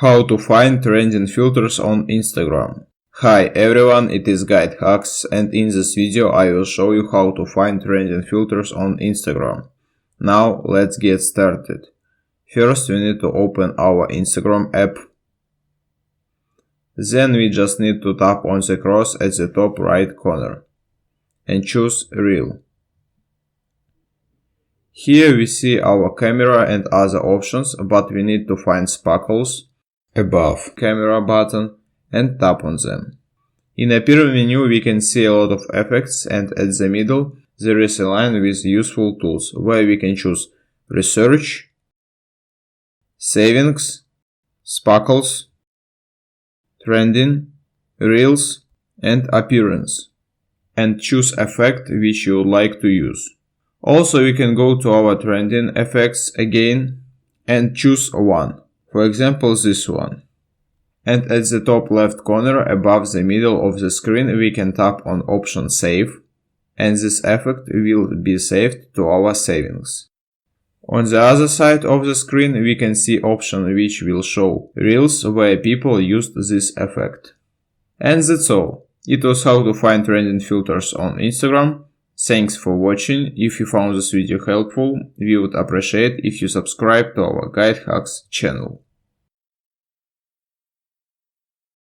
How to find trending filters on Instagram. Hi everyone, it is GuideHacks, and in this video I will show you how to find trending filters on Instagram. Now let's get started. First we need to open our Instagram app. Then we just need to tap on the cross at the top right corner and choose Reel. Here we see our camera and other options, but we need to find sparkles above camera button and tap on them. In appear menu we can see a lot of effects, and at the middle there is a line with useful tools where we can choose research, savings, sparkles, trending, reels and appearance, and choose effect which you would like to use. Also we can go to our trending effects again and choose one. For example, this one. And at the top left corner above the middle of the screen we can tap on option Save, and this effect will be saved to our savings. On the other side of the screen we can see option which will show reels where people used this effect. And that's all. It was how to find trending filters on Instagram. Thanks for watching. If you found this video helpful, we would appreciate if you subscribe to our GuideHacks channel.